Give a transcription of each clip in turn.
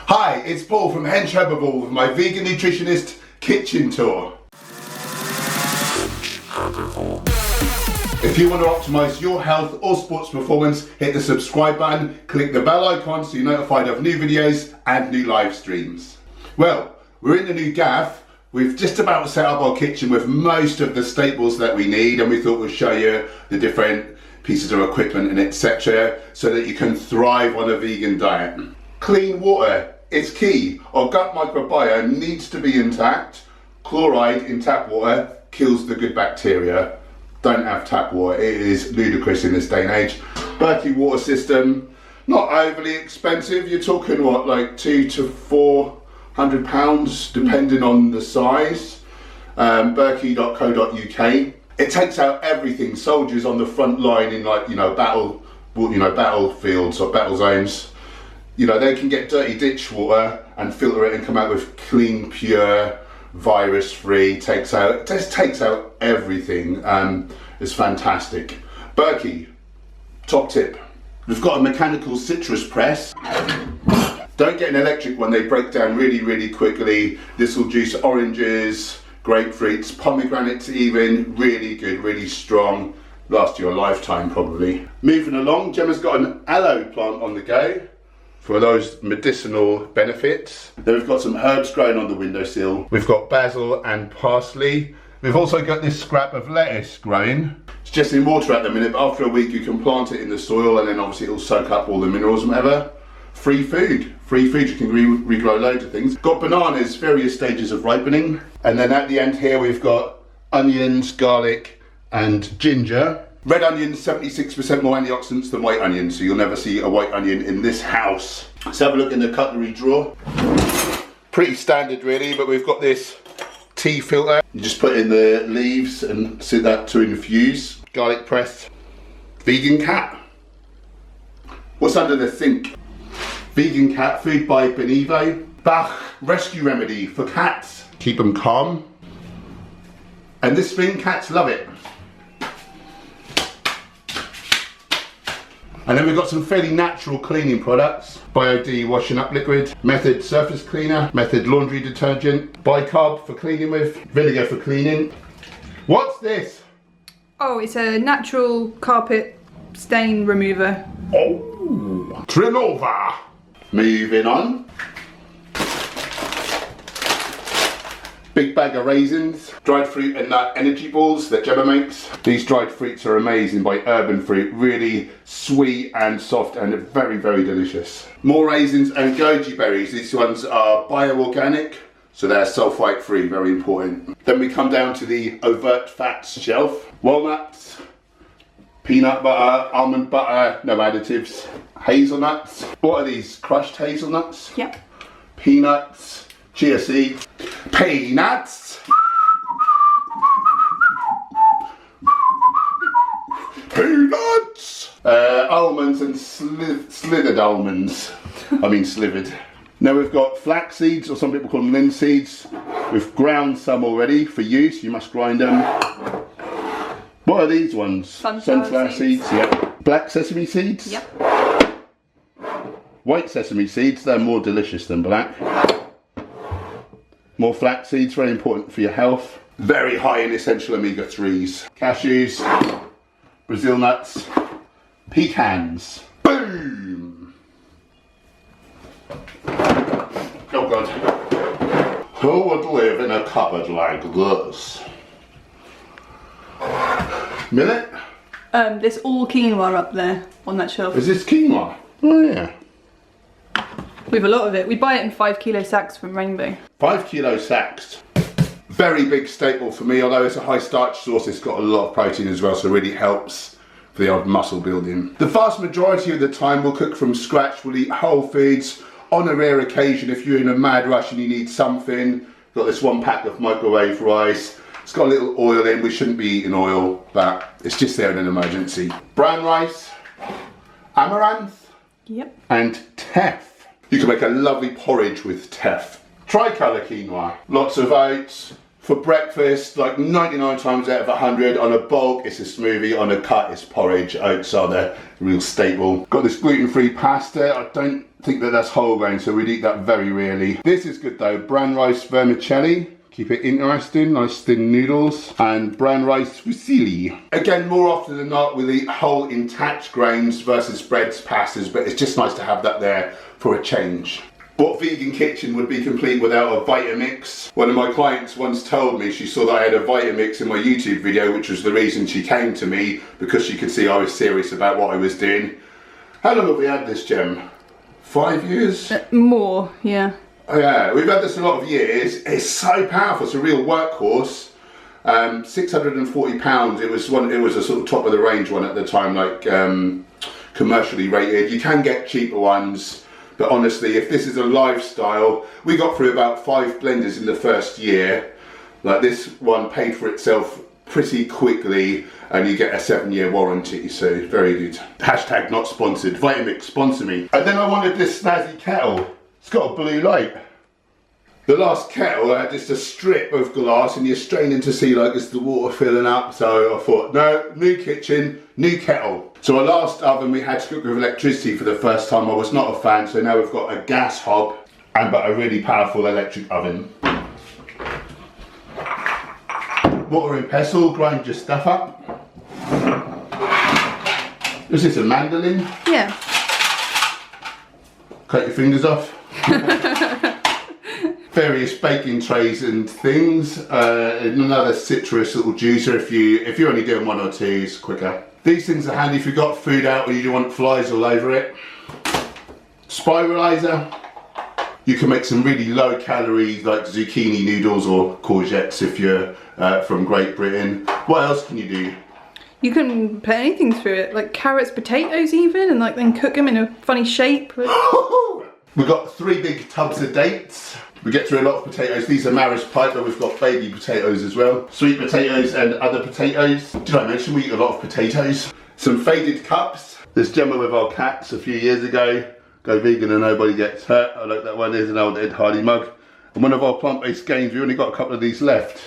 Hi, it's Paul from Hench Herbivore with my vegan nutritionist kitchen tour. If you want to optimise your health or sports performance, hit the subscribe button, click the bell icon so you're notified of new videos and new live streams. Well, we're in the new gaff. We've just about set up our kitchen with most of the staples that we need, and we thought we'd show you the different pieces of equipment and etc. so that you can thrive on a vegan diet. Clean water is key. Our gut microbiome needs to be intact. Chloride in tap water kills the good bacteria. Don't have tap water, it is ludicrous in this day and age. Berkey water system, not overly expensive. You're talking what, like £200 to £400 depending on the size. Berkey.co.uk. It takes out everything. Soldiers on the front line in battlefields or battle zones. They can get dirty ditch water and filter it and come out with clean, pure, virus-free. Takes out everything. It's fantastic. Berkey, top tip. We've got a mechanical citrus press. Don't get an electric one, they break down really, really quickly. This will juice oranges, grapefruits, pomegranates even. Really good, really strong. Last you a lifetime probably. Moving along, Gemma's got an aloe plant on the go for those medicinal benefits. Then we've got some herbs growing on the windowsill. We've got basil and parsley. We've also got this scrap of lettuce growing. It's just in water at the minute, but after a week you can plant it in the soil and then obviously it'll soak up all the minerals and whatever. Free food, you can regrow loads of things. Got bananas, various stages of ripening. And then at the end here we've got onions, garlic and ginger. Red onions, 76% more antioxidants than white onions, so you'll never see a white onion in this house. Let's have a look in the cutlery drawer. Pretty standard really, but we've got this tea filter. You just put in the leaves and sit that to infuse. Garlic press. Vegan cat. What's under the sink? Vegan cat food by Benevo. Bach rescue remedy for cats. Keep them calm. And this thing, cats love it. And then we've got some fairly natural cleaning products. Bio-D washing up liquid, Method surface cleaner, Method laundry detergent, bicarb for cleaning with, vinegar for cleaning. What's this? Oh, it's a natural carpet stain remover. Oh, Trinova. Moving on. Big bag of raisins, dried fruit and nut energy balls that Gemma makes. These dried fruits are amazing by Urban Fruit, really sweet and soft and very, very delicious. More raisins and goji berries. These ones are bio-organic, so they're sulfite free, very important. Then we come down to the overt fats shelf. Walnuts, peanut butter, almond butter, no additives. Hazelnuts. What are these? Crushed hazelnuts? Yep. Peanuts, chia seeds, peanuts, peanuts, almonds and slivered almonds. Slivered. Now we've got flax seeds, or some people call them linseeds. We've ground some already for use. You must grind them. What are these ones? Sunflower seeds. Yep. Black sesame seeds. Yep. White sesame seeds. They're more delicious than black. More flax seeds, very important for your health. Very high in essential omega-3s. Cashews, Brazil nuts, pecans. Boom! Oh God. Who would live in a cupboard like this? Millet? There's all quinoa up there on that shelf. Is this quinoa? Oh yeah. We have a lot of it. We buy it in 5 kilo sacks from Rainbow. 5 kilo sacks. Very big staple for me, although it's a high starch source, it's got a lot of protein as well, so it really helps for the odd muscle building. The vast majority of the time we'll cook from scratch, we'll eat whole foods. On a rare occasion, if you're in a mad rush and you need something, got this 1 pack of microwave rice. It's got a little oil in, we shouldn't be eating oil, but it's just there in an emergency. Brown rice, amaranth, yep, and teff. You can make a lovely porridge with teff. Tricolour quinoa, lots of oats, For breakfast, like 99 times out of 100, on a bulk it's a smoothie, on a cut it's porridge. Oats are the real staple. Got this gluten-free pasta. I don't think that that's whole grain, so we'd eat that very rarely. This is good though, brown rice vermicelli. Keep it interesting, nice thin noodles, and brown rice fusilli. Again, more often than not, we'll eat whole intact grains versus breads, pastas, but it's just nice to have that there for a change. What vegan kitchen would be complete without a Vitamix? One of my clients once told me she saw that I had a Vitamix in my YouTube video, which was the reason she came to me, because she could see I was serious about what I was doing. How long have we had this, Gem? 5 years? More, yeah. Oh yeah, we've had this a lot of years. It's so powerful. It's a real workhorse. £640. It was a sort of top of the range one at the time, like commercially rated. You can get cheaper ones. But honestly, if this is a lifestyle, we got through about 5 blenders in the first year. Like this one paid for itself pretty quickly, and you get a 7-year warranty, so very good. Hashtag not sponsored. Vitamix, sponsor me. And then I wanted this snazzy kettle. It's got a blue light. The last kettle had just a strip of glass, and you're straining to see like it's the water filling up. So I thought, no, new kitchen, new kettle. So our last oven we had to cook with electricity for the first time. I was not a fan, so now we've got a gas hob but a really powerful electric oven. Water and pestle, grind your stuff up. Is this a mandolin? Yeah. Cut your fingers off. Various baking trays and things. Another citrus little juicer if you're only doing 1 or 2, it's quicker. These things are handy if you've got food out or you don't want flies all over it. Spiralizer. You can make some really low calorie like zucchini noodles or courgettes if you're from Great Britain. What else can you do? You can put anything through it, like carrots, potatoes even, and like then cook them in a funny shape. We've got 3 big tubs of dates. We get through a lot of potatoes. These are Maris pipe, but we've got baby potatoes as well. Sweet potatoes and other potatoes. Did I mention we eat a lot of potatoes? Some faded cups. This Gemma with our cats a few years ago. Go vegan and nobody gets hurt. I like that one. There's an old Ed Hardy mug. And one of our plant-based games, we only got a couple of these left.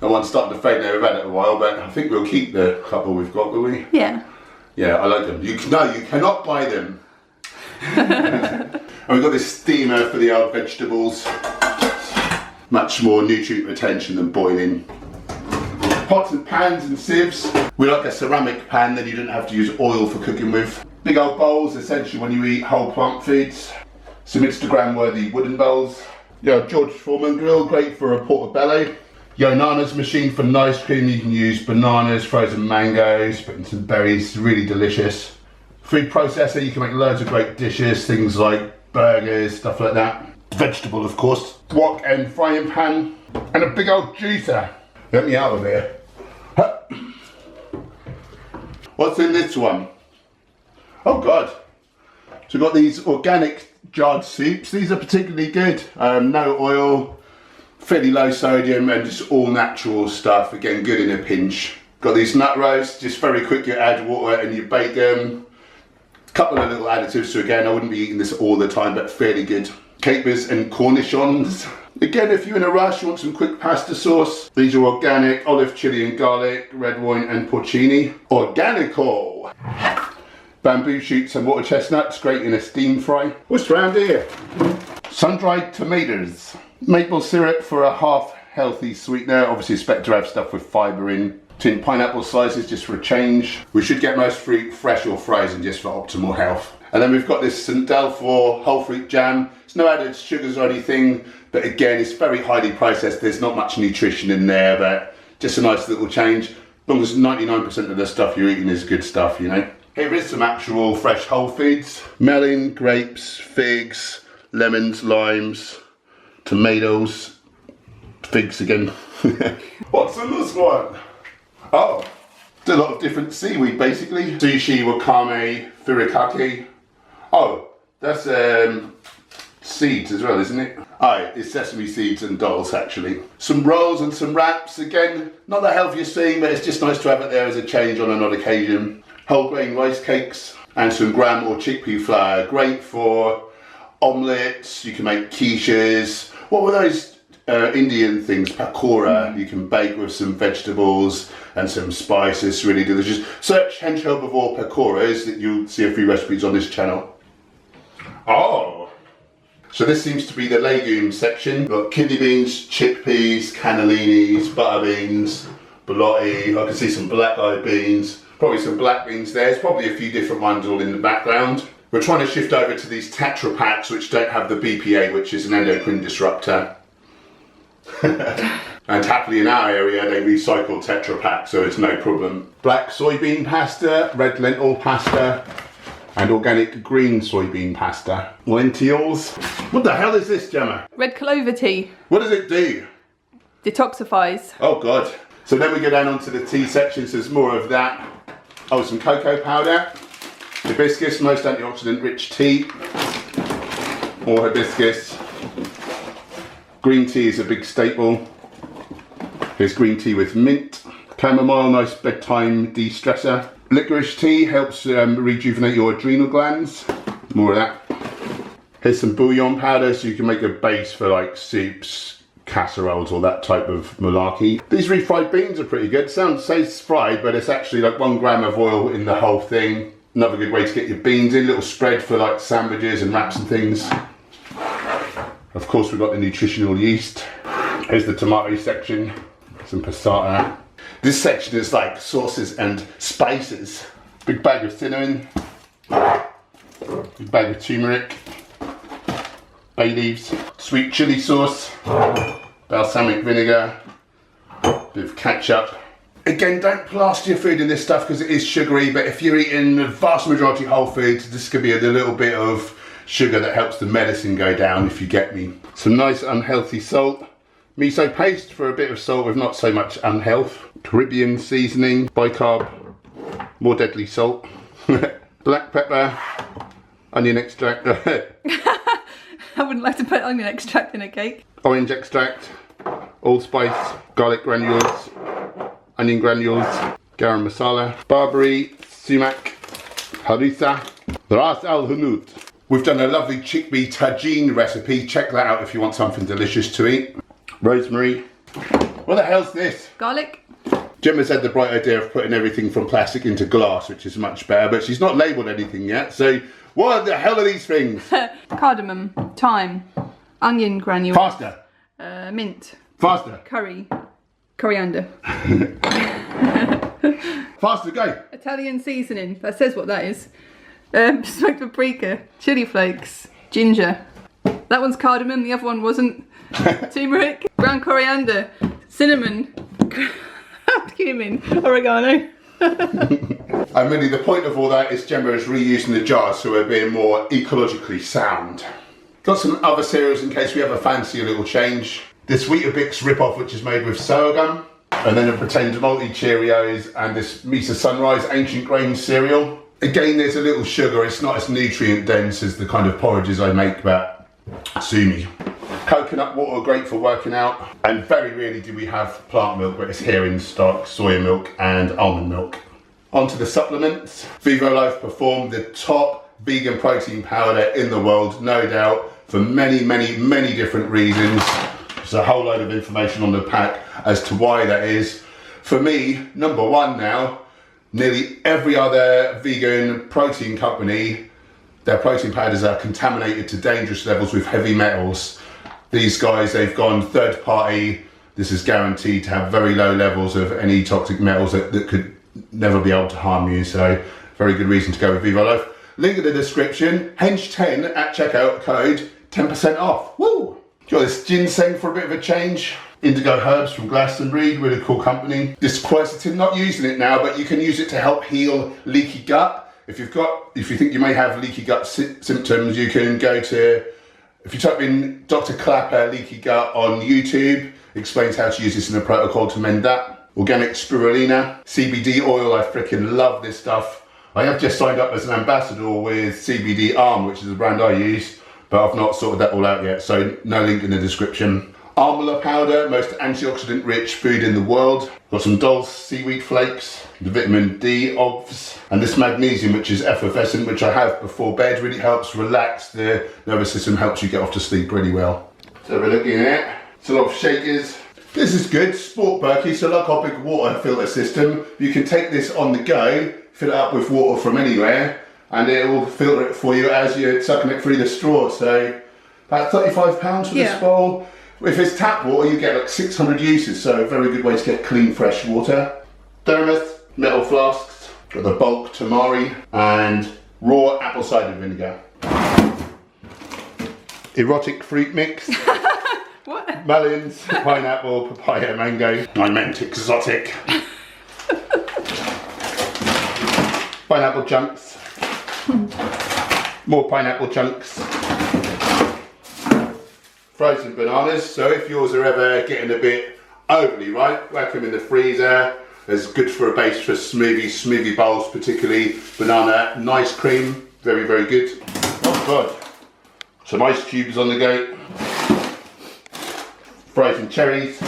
And one's starting to fade now. We've had it a while, but I think we'll keep the couple we've got, will we? Yeah. Yeah, I like them. You cannot buy them. And we've got this steamer for the old vegetables. Much more nutrient retention than boiling. Pots and pans and sieves. We like a ceramic pan, then you don't have to use oil for cooking with. Big old bowls, essentially when you eat whole plant foods. Some Instagram worthy wooden bowls. Your George Foreman grill, great for a portobello. Your Nana's machine for nice cream. You can use bananas, frozen mangoes, put in some berries, really delicious. Food processor, you can make loads of great dishes, things like burgers, stuff like that. Vegetable, of course. Wok and frying pan. And a big old juicer. Let me out of here. What's in this one? Oh God. So we've got these organic jarred soups. These are particularly good. No oil, fairly low sodium, and just all natural stuff. Again, good in a pinch. Got these nut roasts, just very quick. You add water and you bake them. Couple of little additives, so again, I wouldn't be eating this all the time, but fairly good. Capers and cornichons. Again, if you're in a rush, you want some quick pasta sauce. These are organic, olive, chili and garlic, red wine and porcini. Organical. Bamboo shoots and water chestnuts, great in a steam fry. What's around here? Sun-dried tomatoes. Maple syrup for a half healthy sweetener. Obviously expect to have stuff with fibre in. Tin pineapple slices just for a change. We should get most fruit fresh or frozen just for optimal health. And then we've got this St. Delphore whole fruit jam. It's no added sugars or anything, but again, it's very highly processed. There's not much nutrition in there, but just a nice little change. As long as 99% of the stuff you're eating is good stuff, you know. Here is some actual fresh whole foods. Melon, grapes, figs, lemons, limes, tomatoes, figs again. What's in this one? Oh, it's a lot of different seaweed basically. Sushi, wakame, furikake. Oh, that's seeds as well, isn't it? Oh, it's sesame seeds and dulse actually. Some rolls and some wraps, again, not the healthiest thing, but it's just nice to have it there as a change on an odd occasion. Whole grain rice cakes and some gram or chickpea flour. Great for omelettes, you can make quiches. What were those Indian things, pakora. You can bake with some vegetables and some spices, really delicious. Search Hench Herbivore pakoras, that you'll see a few recipes on this channel. Oh! So this seems to be the legume section. We've got kidney beans, chickpeas, cannellinis, butter beans, borlotti. I can see some black-eyed beans, probably some black beans there. There's probably a few different ones all in the background. We're trying to shift over to these Tetra Paks, which don't have the BPA, which is an endocrine disruptor. And happily in our area they recycle Tetra Pak, so it's no problem. Black soybean pasta, red lentil pasta, and organic green soybean pasta. Lentils. What the hell is this, Gemma? Red clover tea. What does it do? Detoxifies. Oh God. So then we go down onto the tea section, so there's more of that. Oh, some cocoa powder. Hibiscus, most antioxidant rich tea. More hibiscus. Green tea is a big staple. Here's green tea with mint. Chamomile, nice bedtime de-stressor. Licorice tea helps rejuvenate your adrenal glands. More of that. Here's some bouillon powder, so you can make a base for like soups, casseroles, or that type of malarkey. These refried beans are pretty good. Says fried, but it's actually like 1 gram of oil in the whole thing. Another good way to get your beans in. Little spread for like sandwiches and wraps and things. Of course, we've got the nutritional yeast. Here's the tomato section. Some passata. This section is like sauces and spices. Big bag of cinnamon. Big bag of turmeric. Bay leaves. Sweet chili sauce. Balsamic vinegar. Bit of ketchup. Again, don't plaster your food in this stuff because it is sugary, but if you're eating the vast majority whole foods, this could be a little bit of sugar that helps the medicine go down, if you get me. Some nice unhealthy salt. Miso paste for a bit of salt with not so much unhealth. Caribbean seasoning, bicarb, more deadly salt. Black pepper, onion extract. I wouldn't like to put onion extract in a cake. Orange extract, allspice, garlic granules, onion granules, garam masala, barberry, sumac, harissa, ras al hanout. We've done a lovely chickpea tagine recipe. Check that out if you want something delicious to eat. Rosemary. What the hell's this? Garlic. Gemma's had the bright idea of putting everything from plastic into glass, which is much better, but she's not labelled anything yet. So what the hell are these things? Cardamom, thyme, onion granules. Faster. Mint. Faster. Curry. Coriander. Faster, go. Italian seasoning. That says what that is. Smoked paprika. Chili flakes. Ginger. That one's cardamom, the other one wasn't. Turmeric. Ground coriander. Cinnamon. Cumin. Oregano. And really the point of all that is Gemma is reusing the jars, so we're being more ecologically sound. Got some other cereals in case we ever fancy a little change. This Weetabix rip-off, which is made with sorghum, and then a pretend multi Cheerios, and this Misa Sunrise ancient grain cereal. Again, there's a little sugar. It's not as nutrient dense as the kind of porridges I make, but sue me. Coconut water, great for working out. And very rarely do we have plant milk, but it's here in stock, soya milk and almond milk. Onto the supplements. Vivo Life performed the top vegan protein powder in the world, no doubt, for many, many, many different reasons. There's a whole load of information on the pack as to why that is. For me, number one now, nearly every other vegan protein company, their protein powders are contaminated to dangerous levels with heavy metals. These guys, they've gone third party. This is guaranteed to have very low levels of any toxic metals that could never be able to harm you. So very good reason to go with Vivo Life. Link in the description. Hench10 at checkout, code 10% off. Woo! Got this ginseng for a bit of a change. Indigo Herbs from Glastonbury, really cool company. This quercetin, not using it now, but you can use it to help heal leaky gut. If you think you may have leaky gut symptoms, you can go to, if you type in Dr. Clapper leaky gut on YouTube, explains how to use this in a protocol to mend that. Organic spirulina, CBD oil, I freaking love this stuff. I have just signed up as an ambassador with CBD Arm, which is a brand I use, but I've not sorted that all out yet, so no link in the description. Amla powder, most antioxidant rich food in the world. Got some Dulse seaweed flakes, the vitamin D OBS, and this magnesium, which is effervescent, which I have before bed, really helps relax the nervous system, helps you get off to sleep really well. So we're looking at It's a lot of shakers. This is good, Sport Berkey, so like our big water filter system, you can take this on the go, fill it up with water from anywhere, and it will filter it for you as you're sucking it through the straw. So about £35 for this bowl. If it's tap water, you get like 600 uses, so a very good way to get clean, fresh water. Thermos, metal flasks, got the bulk tamari, and raw apple cider vinegar. Erotic fruit mix. What? Melons, pineapple, papaya, mango. I meant exotic. Pineapple chunks. More pineapple chunks. Frozen bananas. So if yours are ever getting a bit overly ripe, whack them in the freezer. It's good for a base for smoothie bowls, particularly banana nice cream. Very, very good. Oh God. Some ice cubes on the go. Frozen cherries.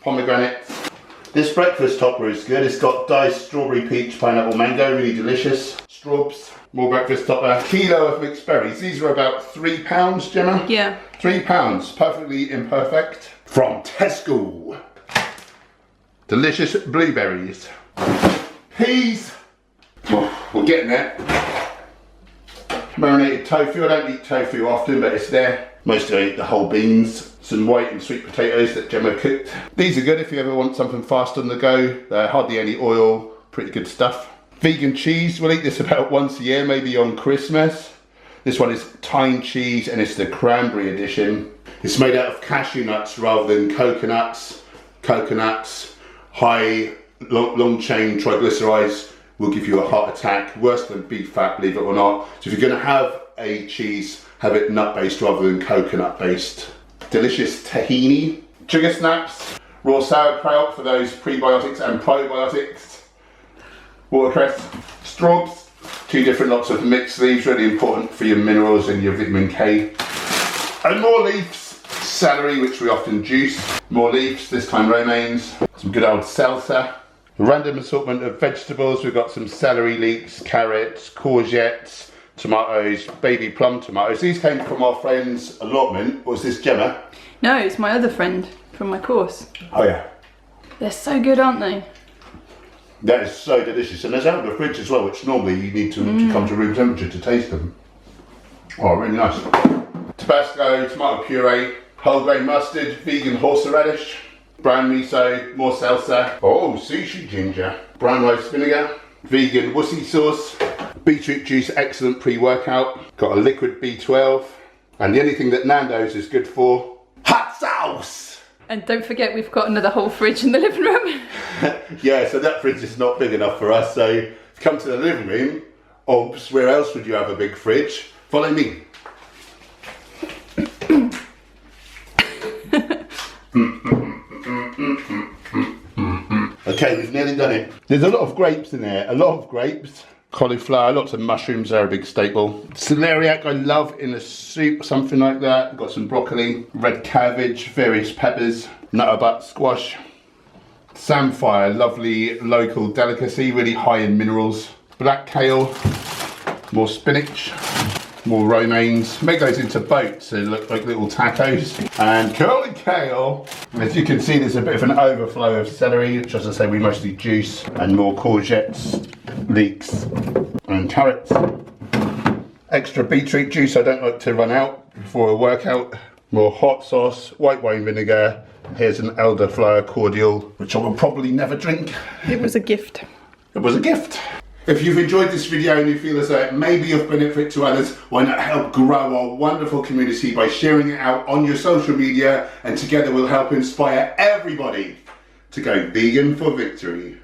Pomegranates. This breakfast topper is good. It's got diced strawberry, peach, pineapple, mango, really delicious. Straubs, more breakfast topper. Kilo of mixed berries. These are about £3, Gemma? Yeah. £3, perfectly imperfect. From Tesco. Delicious blueberries. Peas. Oh, we're getting there. Marinated tofu. I don't eat tofu often, but it's there. Mostly I eat the whole beans. Some white and sweet potatoes that Gemma cooked. These are good if you ever want something fast on the go. Hardly any oil, pretty good stuff. Vegan cheese, we'll eat this about once a year, maybe on Christmas. This one is Tyne cheese and it's the cranberry edition. It's made out of cashew nuts rather than coconuts. Coconuts, high, long chain triglycerides will give you a heart attack. Worse than beef fat, believe it or not. So if you're gonna have a cheese, have it nut based rather than coconut based. Delicious tahini, sugar snaps, raw sauerkraut for those prebiotics and probiotics, watercress, straubs, 2 different lots of mixed leaves, really important for your minerals and your vitamin K. And more leaves, celery, which we often juice, more leaves, this time romaines, some good old salsa, a random assortment of vegetables. We've got some celery leeks, carrots, courgettes, tomatoes, baby plum tomatoes. These came from our friend's allotment. Was this Gemma? No, it's my other friend from my course. Oh yeah. They're so good, aren't they? That is so delicious. And there's out of the fridge as well, which normally you need to come to room temperature to taste them. Oh, really nice. Tabasco, tomato puree, whole grain mustard, vegan horseradish, brown miso, more salsa. Oh, sushi ginger, brown rice vinegar, vegan wussy sauce, beetroot juice, excellent pre-workout. Got a liquid B12. And the only thing that Nando's is good for, hot sauce! And don't forget we've got another whole fridge in the living room. Yeah, so that fridge is not big enough for us. So if you come to the living room, obs, where else would you have a big fridge? Follow me. Okay, we've nearly done it. There's a lot of grapes in there, a lot of grapes. Cauliflower, lots of mushrooms, they're a big staple. Celeriac I love in a soup, something like that. Got some broccoli, red cabbage, various peppers, nutterbutt squash. Samphire, lovely local delicacy, really high in minerals. Black kale, more spinach, more romaines. Make those into boats, so they look like little tacos. And curly kale. As you can see, there's a bit of an overflow of celery, which, as I say, we mostly juice. And more courgettes, leeks, and carrots. Extra beetroot juice, I don't like to run out before a workout. More hot sauce, white wine vinegar. Here's an elderflower cordial, which I will probably never drink. It was a gift. It was a gift. If you've enjoyed this video and you feel as though it may be of benefit to others, why not help grow our wonderful community by sharing it out on your social media, and together we'll help inspire everybody to go vegan for victory.